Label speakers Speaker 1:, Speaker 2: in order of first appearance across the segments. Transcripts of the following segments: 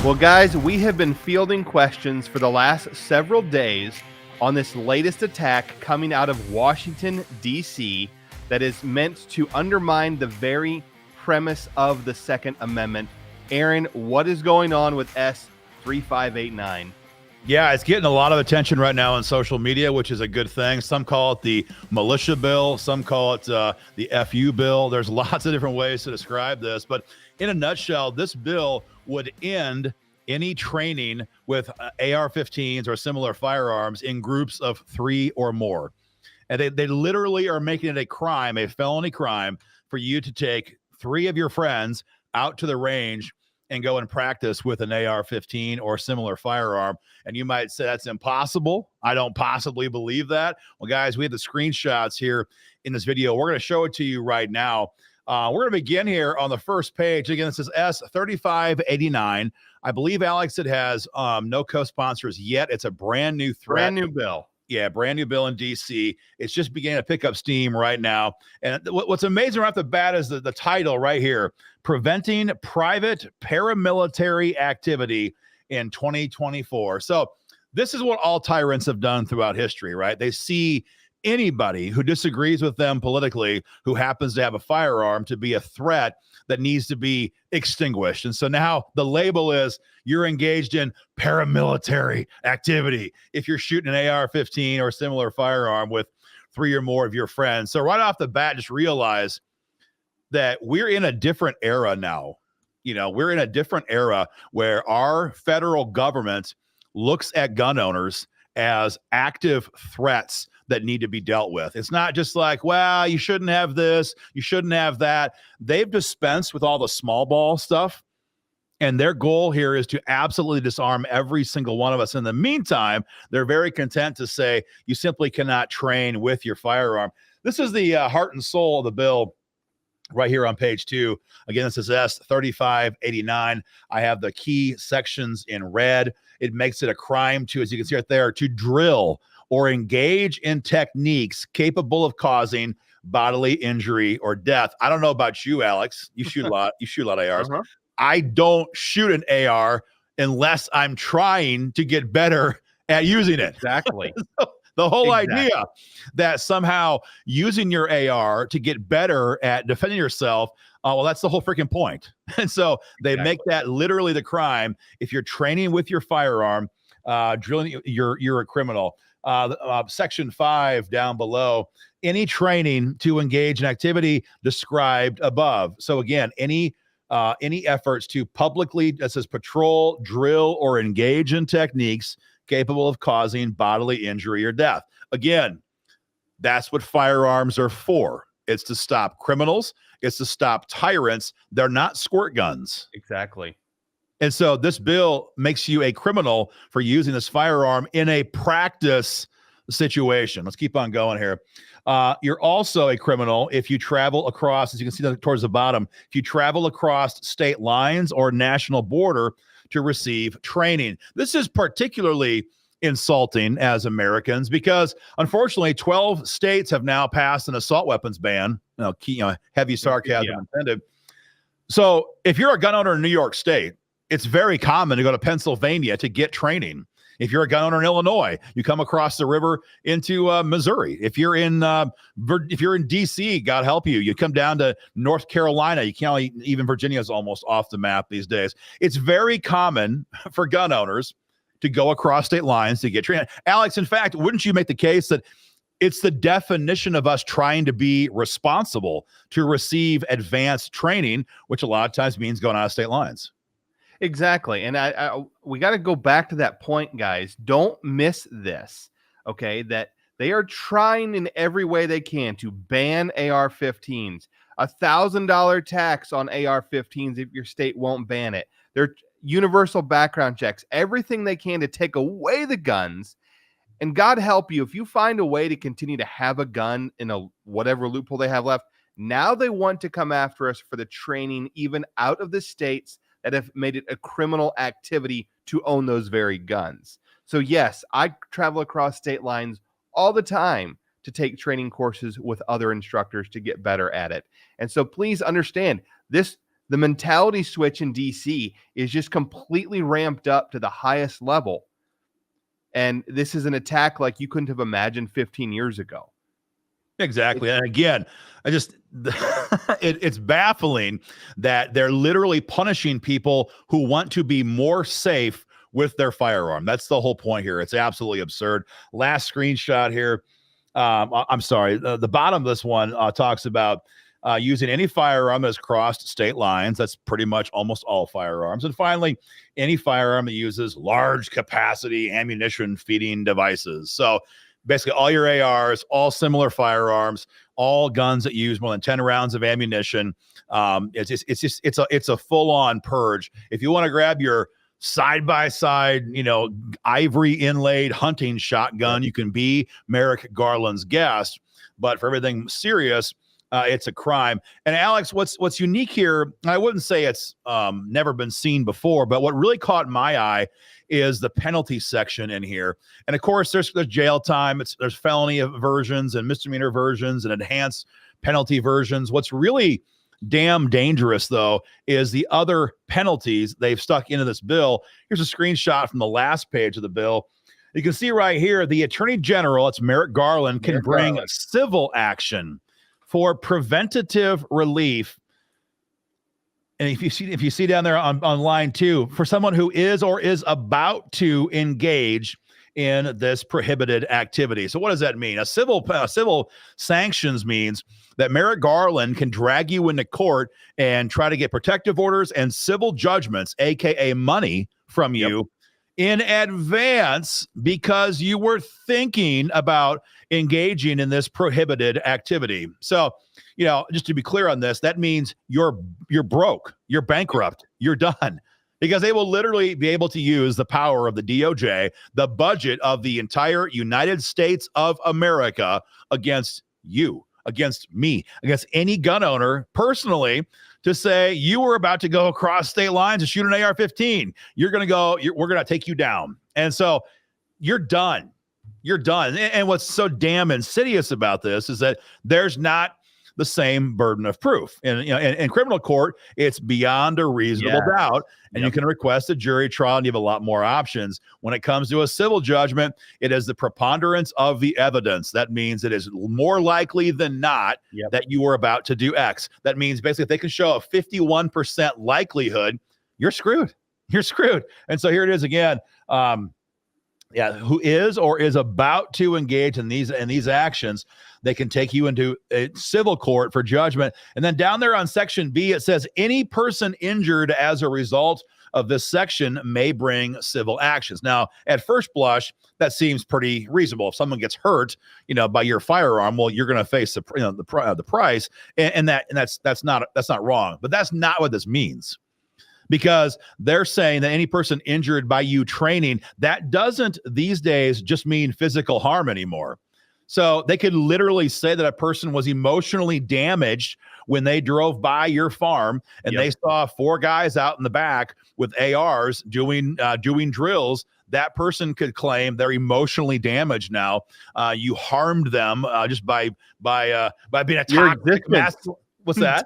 Speaker 1: Well, guys, we have been fielding questions for the last several days on this latest attack coming out of Washington, D.C., that is meant to undermine the very premise of the Second Amendment. Aaron, what is going on with S.3589?
Speaker 2: Yeah, it's getting a lot of attention right now on social media, which is a good thing. Some call it the militia bill. Some call it the FU bill. There's lots of different ways to describe this. But in a nutshell, this bill would end any training with AR-15s or similar firearms in groups of 3 or more. And they literally are making it a crime, a felony crime, for you to take 3 of your friends out to the range and go and practice with an AR-15 or similar firearm. And you might say that's impossible. I don't possibly believe that. Well, guys, we have the screenshots here in this video. We're going to show it to you right now. We're going to begin here on the first page. Again, this is S.3589. I believe, Alex, it has no co-sponsors yet. It's a brand new threat.
Speaker 1: Brand new bill.
Speaker 2: Yeah, brand new bill in D.C. It's just beginning to pick up steam right now. And what's amazing right off the bat is the title right here, Preventing Private Paramilitary Activity in 2024. So this is what all tyrants have done throughout history, right? They see anybody who disagrees with them politically, who happens to have a firearm, to be a threat that needs to be extinguished. And so now the label is you're engaged in paramilitary activity if you're shooting an AR-15 or similar firearm with 3 or more of your friends. So right off the bat, just realize that we're in a different era now. You know, we're in a different era where our federal government looks at gun owners as active threats that need to be dealt with. It's not just like, well, you shouldn't have this, you shouldn't have that. They've dispensed with all the small ball stuff, and their goal here is to absolutely disarm every single one of us. In the meantime, they're very content to say you simply cannot train with your firearm. This is the heart and soul of the bill right here on page 2. Again, this is S.3589. I have the key sections in red. It makes it a crime to, as you can see right there, to drill or engage in techniques capable of causing bodily injury or death. I don't know about you, Alex. You shoot a lot. You shoot a lot of ARs.
Speaker 1: Uh-huh.
Speaker 2: I don't shoot an AR unless I'm trying to get better at using it.
Speaker 1: Exactly.
Speaker 2: The whole idea that somehow using your AR to get better at defending yourself, well, that's the whole freaking point. And so they make that literally the crime. If you're training with your firearm, drilling, you're a criminal. Section 5 down below, any training to engage in activity described above. So again, any efforts to publicly, that says patrol, drill, or engage in techniques capable of causing bodily injury or death. Again, that's what firearms are for. It's to stop criminals. It's to stop tyrants. They're not squirt guns.
Speaker 1: Exactly.
Speaker 2: And so this bill makes you a criminal for using this firearm in a practice situation. Let's keep on going here. You're also a criminal if you travel across, as you can see towards the bottom, if you travel across state lines or national border to receive training. This is particularly insulting as Americans because, unfortunately, 12 states have now passed an assault weapons ban. Heavy sarcasm intended. So if you're a gun owner in New York State, it's very common to go to Pennsylvania to get training. If you're a gun owner in Illinois, you come across the river into Missouri. If you're in D.C., God help you, you come down to North Carolina. You can't even Virginia is almost off the map these days. It's very common for gun owners to go across state lines to get trained. Alex, in fact, wouldn't you make the case that it's the definition of us trying to be responsible to receive advanced training, which a lot of times means going out of state lines?
Speaker 1: Exactly. And we got to go back to that point, guys. Don't miss this, okay? That they are trying in every way they can to ban AR-15s. $1,000 tax on AR-15s if your state won't ban it. They're universal background checks, everything they can to take away the guns. And God help you, if you find a way to continue to have a gun in a whatever loophole they have left, now they want to come after us for the training even out of the states that have made it a criminal activity to own those very guns. So yes, I travel across state lines all the time to take training courses with other instructors to get better at it. And so please understand, this The mentality switch in DC is just completely ramped up to the highest level. And this is an attack like you couldn't have imagined 15 years ago.
Speaker 2: Exactly. And again, it's baffling that they're literally punishing people who want to be more safe with their firearm. That's the whole point here. It's absolutely absurd. Last screenshot here. I'm sorry. The bottom of this one talks about using any firearm that's crossed state lines. That's pretty much almost all firearms. And finally, any firearm that uses large capacity ammunition feeding devices. So basically all your ARs, all similar firearms, all guns that use more than 10 rounds of ammunition. It's a full-on purge. If you want to grab your side-by-side, ivory inlaid hunting shotgun, you can be Merrick Garland's guest. But for everything serious, it's a crime. And Alex, what's unique here, I wouldn't say it's never been seen before, but what really caught my eye is the penalty section in here. And of course, there's jail time. There's felony versions and misdemeanor versions and enhanced penalty versions. What's really damn dangerous, though, is the other penalties they've stuck into this bill. Here's a screenshot from the last page of the bill. You can see right here, the Attorney General, it's Merrick Garland, can bring civil action for preventative relief. And if you see down there on line 2, for someone who is or is about to engage in this prohibited activity. So what does that mean? A civil sanctions means that Merrick Garland can drag you into court and try to get protective orders and civil judgments, aka money, from you in advance because you were thinking about engaging in this prohibited activity. So, just to be clear on this, that means you're broke, you're bankrupt, you're done, because they will literally be able to use the power of the DOJ, the budget of the entire United States of America against you, against me, against any gun owner personally, to say you were about to go across state lines and shoot an AR-15. We're going to take you down. And so you're done. You're done. And what's so damn insidious about this is that there's not the same burden of proof. And in criminal court, it's beyond a reasonable doubt, and you can request a jury trial, and you have a lot more options. When it comes to a civil judgment, it is the preponderance of the evidence. That means it is more likely than not that you were about to do X. That means basically if they can show a 51% likelihood, you're screwed. You're screwed. And so here it is again. Who is or is about to engage in these actions, they can take you into a civil court for judgment. And then down there on section B, it says any person injured as a result of this section may bring civil actions. Now, at first blush, that seems pretty reasonable. If someone gets hurt, by your firearm, well, you're going to face the price, and that's not wrong. But that's not what this means. Because they're saying that any person injured by you training, that doesn't these days just mean physical harm anymore. So they could literally say that a person was emotionally damaged when they drove by your farm and they saw 4 guys out in the back with ARs doing drills. That person could claim they're emotionally damaged now. You harmed them just by being a toxic mass. What's that?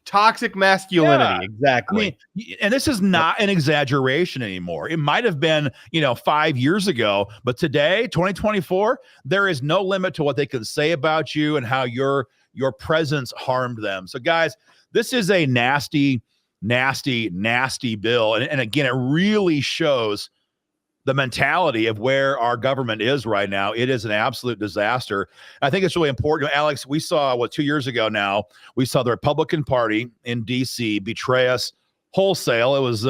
Speaker 1: Toxic masculinity. Exactly.
Speaker 2: I mean, and this is not an exaggeration anymore. It might have been, 5 years ago, but today, 2024, there is no limit to what they can say about you and how your presence harmed them. So guys, this is a nasty, nasty, nasty bill. And again, it really shows the mentality of where our government is right now. It is an absolute disaster. I think it's really important. Alex, we saw 2 years ago now, we saw the Republican Party in DC betray us wholesale. It was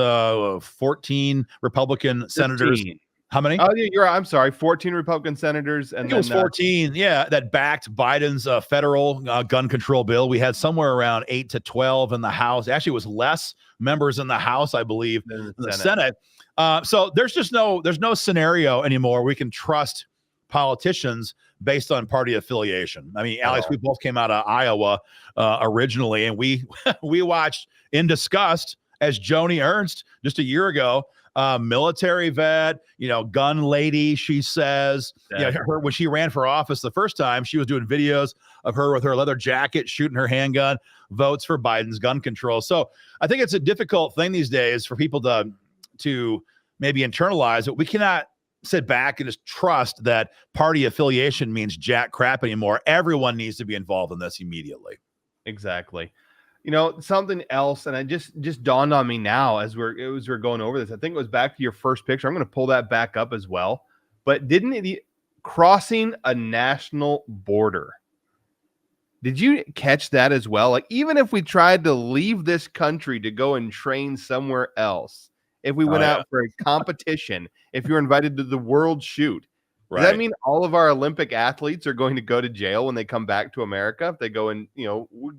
Speaker 2: 14 Republican senators. How many?
Speaker 1: Oh, yeah, you're right. I'm sorry. 14 Republican senators. And
Speaker 2: it was 14. That backed Biden's federal gun control bill. We had somewhere around 8 to 12 in the House. Actually, it was less members in the House, I believe, than the Senate. So there's no scenario anymore we can trust politicians based on party affiliation. I mean, Alex, we both came out of Iowa originally, and we watched in disgust as Joni Ernst just a year ago military vet, gun lady, she says.
Speaker 1: Exactly.
Speaker 2: When she ran for office the first time, she was doing videos of her with her leather jacket, shooting her handgun, votes for Biden's gun control. So I think it's a difficult thing these days for people to maybe internalize it. We cannot sit back and just trust that party affiliation means jack crap anymore. Everyone needs to be involved in this immediately.
Speaker 1: Exactly. Something else, and it just dawned on me now as we're going over this. I think it was back to your first picture. I'm going to pull that back up as well. But didn't it crossing a national border? Did you catch that as well? Like, even if we tried to leave this country to go and train somewhere else, if we went out for a competition, if you're invited to the World Shoot, does that mean all of our Olympic athletes are going to go to jail when they come back to America? If they go and,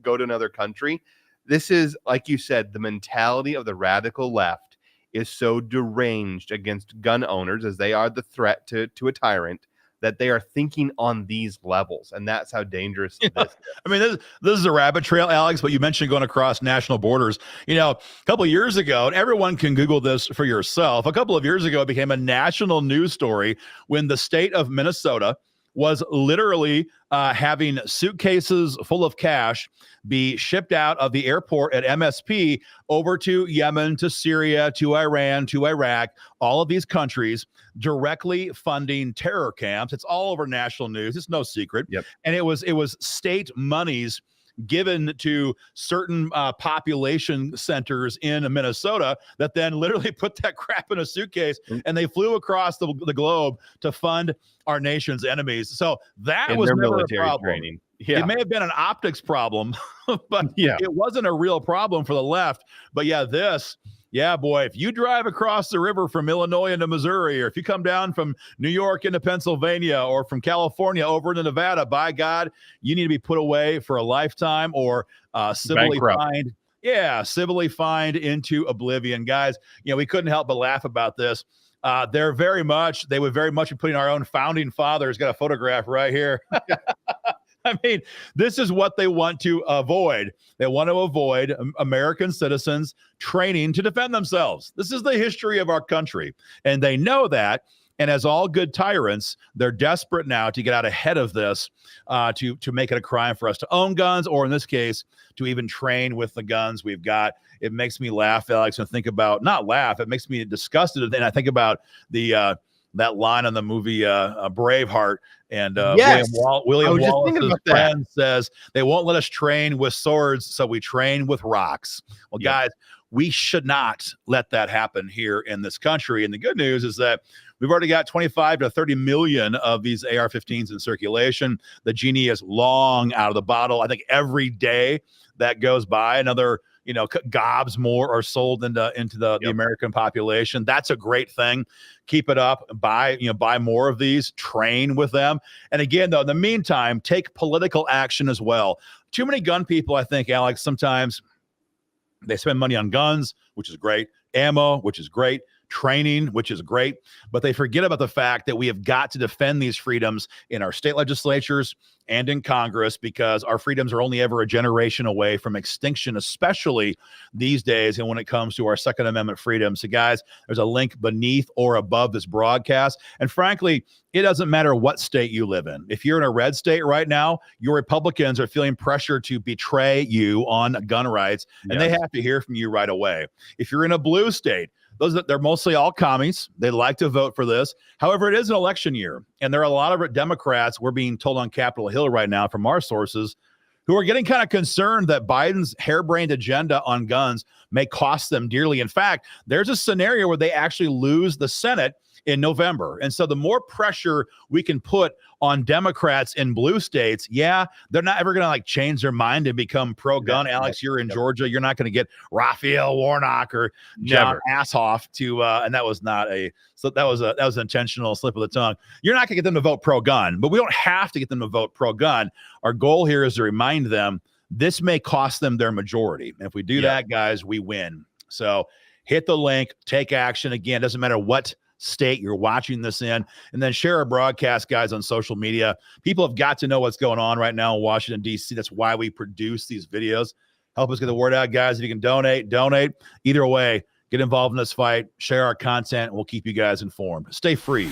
Speaker 1: go to another country? This is, like you said, the mentality of the radical left is so deranged against gun owners, as they are the threat to a tyrant, that they are thinking on these levels. And that's how dangerous this is.
Speaker 2: I mean, this is a rabbit trail, Alex, but you mentioned going across national borders. A couple of years ago, and everyone can Google this for yourself. A couple of years ago, it became a national news story when the state of Minnesota was literally having suitcases full of cash be shipped out of the airport at MSP over to Yemen, to Syria, to Iran, to Iraq, all of these countries, directly funding terror camps. It's all over national news. It's no secret.
Speaker 1: Yep.
Speaker 2: And it was state monies given to certain population centers in Minnesota that then literally put that crap in a suitcase and they flew across the globe to fund our nation's enemies. So that was never
Speaker 1: military
Speaker 2: a problem.
Speaker 1: training. Yeah.
Speaker 2: It may have been an optics problem, but it wasn't a real problem for the left. But boy, if you drive across the river from Illinois into Missouri, or if you come down from New York into Pennsylvania, or from California over into Nevada, by God, you need to be put away for a lifetime or civilly fined. Yeah, civilly fined into oblivion. Guys, we couldn't help but laugh about this. They would very much be putting our own founding fathers, got a photograph right here. I mean, this is what they want to avoid. They want to avoid American citizens training to defend themselves. This is the history of our country, and they know that. And as all good tyrants, they're desperate now to get out ahead of this, to make it a crime for us to own guns, or in this case, to even train with the guns we've got. It makes me laugh, Alex, and think about, not laugh, it makes me disgusted. And I think about that line on the movie Braveheart, and William Wallace's friend says, they won't let us train with swords, so we train with rocks. Well, guys, we should not let that happen here in this country. And the good news is that we've already got 25 to 30 million of these AR-15s in circulation. The genie is long out of the bottle. I think every day that goes by, another gobs more are sold into the American population. That's a great thing. Keep it up. Buy more of these. Train with them. And again, though, in the meantime, take political action as well. Too many gun people, I think, Alex, sometimes they spend money on guns, which is great, ammo, which is great, training, which is great, but they forget about the fact that we have got to defend these freedoms in our state legislatures and in Congress, because our freedoms are only ever a generation away from extinction, especially these days. And when it comes to our Second Amendment freedoms, so guys, there's a link beneath or above this broadcast. And frankly, it doesn't matter what state you live in. If you're in a red state right now, your Republicans are feeling pressure to betray you on gun rights, and they have to hear from you right away. If you're in a blue state, they're mostly all commies. They like to vote for this. However, it is an election year, and there are a lot of Democrats, we're being told on Capitol Hill right now from our sources, who are getting kind of concerned that Biden's harebrained agenda on guns may cost them dearly. In fact, there's a scenario where they actually lose the Senate in November. And so the more pressure we can put on Democrats in blue states, they're not ever going to change their mind and become pro-gun. Alex, you're in Georgia. You're not going to get Raphael Warnock or John Assoff to, and that was an intentional slip of the tongue. You're not going to get them to vote pro-gun, but we don't have to get them to vote pro-gun. Our goal here is to remind them this may cost them their majority. And if we do that, guys, we win. So hit the link, take action. Again, doesn't matter what state you're watching this in, and then share our broadcast, guys, on social media. People have got to know what's going on right now in Washington, D.C. That's why we produce these videos. Help us get the word out, guys. If you can donate. Either way, Get involved in this fight, share our content, and we'll keep you guys informed. Stay free.